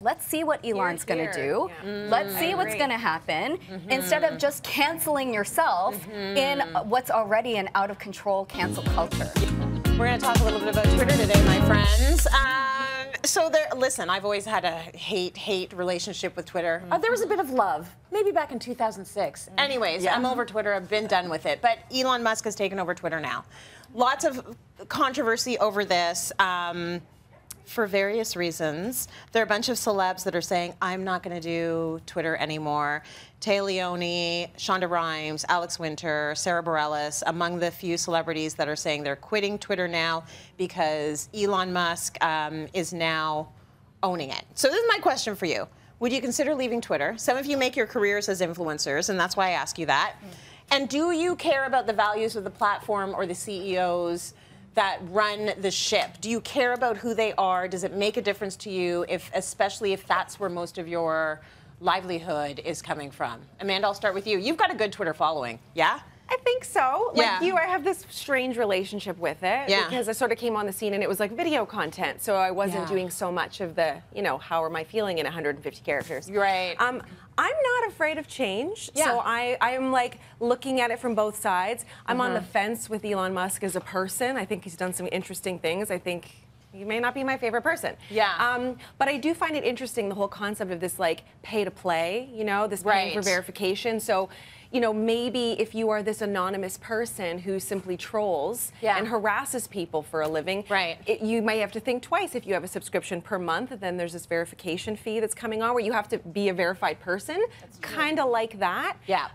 Let's see what Elon's going to do. Yeah. Let's see what's going to happen instead of just canceling yourself in what's already an out-of-control cancel culture. We're going to talk a little bit about Twitter today, my friends. Listen, I've always had a hate relationship with Twitter. There was a bit of love, maybe back in 2006. Anyways, I'm over Twitter. I've been done with it. But Elon Musk has taken over Twitter now. Lots of controversy over this. For various reasons. There are a bunch of celebs that are saying, I'm not going to do Twitter anymore. Tay Leone, Shonda Rhimes, Alex Winter, Sarah Bareilles, among the few celebrities that are saying they're quitting Twitter now because Elon Musk is now owning it. So this is my question for you. Would you consider leaving Twitter? Some of you make your careers as influencers, and that's why I ask you that. And do you care about the values of the platform or the CEOs that run the ship? Do you care about who they are? Does it make a difference to you, especially if that's where most of your livelihood is coming from? Amanda, I'll start with you. You've got a good Twitter following, yeah? I think so. Like you, I have this strange relationship with it because I sort of came on the scene and it was like video content, so I wasn't doing so much of the, how am I feeling in 150 characters. Right. I'm not afraid of change, so I'm like looking at it from both sides. I'm on the fence with Elon Musk as a person. I think he's done some interesting things. I think he may not be my favorite person. Yeah. But I do find it interesting, the whole concept of this like pay to play, this paying for verification. So, maybe if you are this anonymous person who simply trolls and harasses people for a living, you may have to think twice if you have a subscription per month. Then there's this verification fee that's coming on where you have to be a verified person, kind of like that. Yeah.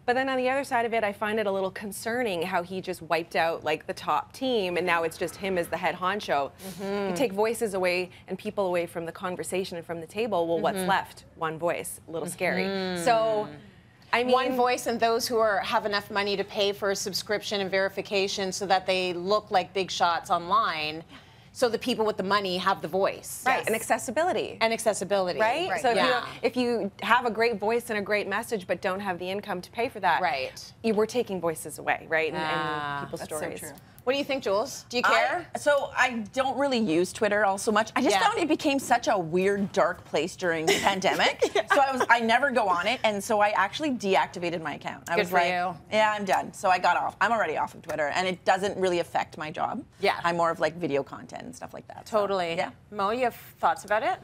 But then on the other side of it, I find it a little concerning how he just wiped out like the top team, and now it's just him as the head honcho. You take voices away and people away from the conversation and from the table. Well, what's left? One voice. A little scary. So, I mean, one voice, and those who have enough money to pay for a subscription and verification so that they look like big shots online. So the people with the money have the voice. Right, and accessibility. And accessibility. Right? So if you have a great voice and a great message but don't have the income to pay for that, we're taking voices away, right? And people's stories. So true. What do you think, Jules? Do you care? So I don't really use Twitter all so much. I just found it became such a weird, dark place during the pandemic. So I never go on it, and so I actually deactivated my account. I was like, yeah, I'm done. So I got off. I'm already off of Twitter, and it doesn't really affect my job. Yeah. I'm more of like video content and stuff like that. Totally. So, yeah. Mo, you have thoughts about it?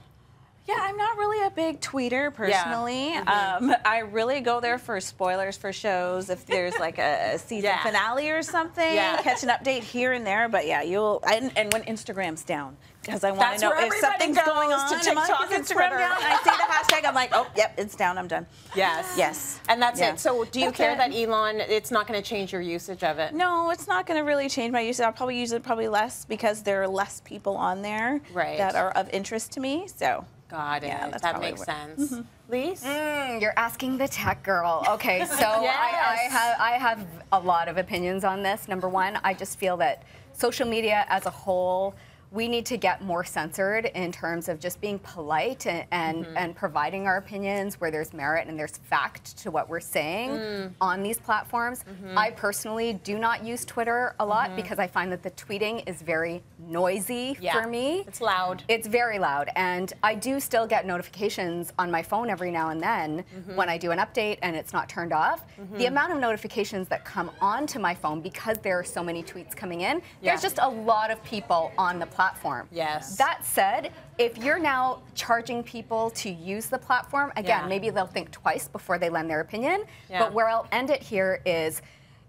Yeah, I'm not really a big tweeter personally. I really go there for spoilers for shows, if there's like a season finale or something, catch an update here and there. But yeah, and when Instagram's down, because I want to know if something's going on. To TikTok and Instagram down, I see the hashtag, I'm like, oh, yep, it's down, I'm done. Yes. Yes. And that's it. So do you care that Elon, it's not going to change your usage of it? No, it's not going to really change my usage. I'll probably use it less because there are less people on there that are of interest to me. So. Got it. Yeah, that makes sense. Lise? You're asking the tech girl. Okay, so I have a lot of opinions on this. Number one, I just feel that social media as a whole, we need to get more censored in terms of just being polite and providing our opinions where there's merit and there's fact to what we're saying on these platforms. I personally do not use Twitter a lot because I find that the tweeting is very noisy for me. It's loud. It's very loud. And I do still get notifications on my phone every now and then when I do an update and it's not turned off. The amount of notifications that come onto my phone because there are so many tweets coming in, there's just a lot of people on the platform. Yes. That said, if you're now charging people to use the platform, again, maybe they'll think twice before they lend their opinion. But where I'll end it here is,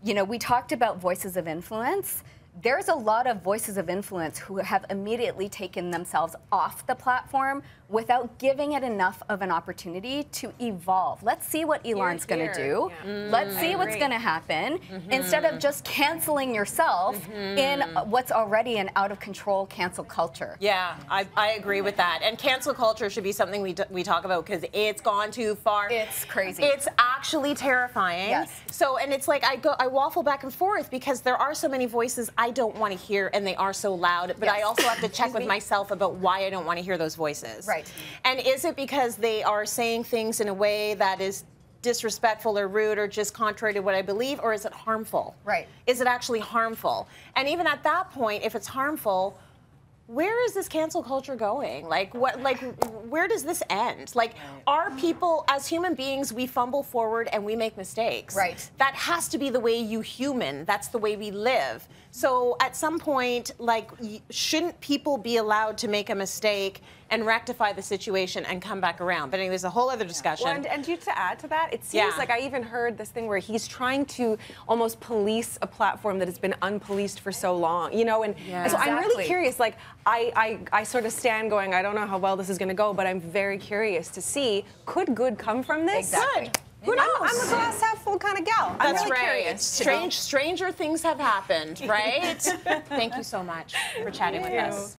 we talked about voices of influence. There's a lot of voices of influence who have immediately taken themselves off the platform without giving it enough of an opportunity to evolve. Let's see what Elon's going to do. Let's see what's going to happen instead of just canceling yourself in what's already an out-of-control cancel culture. Yeah, I agree with that. And cancel culture should be something we talk about because it's gone too far. It's crazy. It's actually terrifying. Yes. So, and it's like I waffle back and forth because there are so many voices I don't want to hear and they are so loud, but I also have to check with myself about why I don't want to hear those voices. Right. And is it because they are saying things in a way that is disrespectful or rude or just contrary to what I believe, or is it harmful? Right. Is it actually harmful? And even at that point, if it's harmful, where is this cancel culture going? Like, where does this end? Like, are people, as human beings, we fumble forward and we make mistakes. Right. That has to be the way you human. That's the way we live. So at some point, like, shouldn't people be allowed to make a mistake and rectify the situation and come back around? But anyways, a whole other discussion. Well, and to add to that, it seems like I even heard this thing where he's trying to almost police a platform that has been unpoliced for so long, you know, and so I'm really curious, like, I sort of stand going, I don't know how well this is going to go, but I'm very curious to see, could good come from this? Exactly. Good. Who knows? I'm a glass half full kind of gal. That's I'm really right. curious. Stranger things have happened, right? Thank you so much for chatting with us.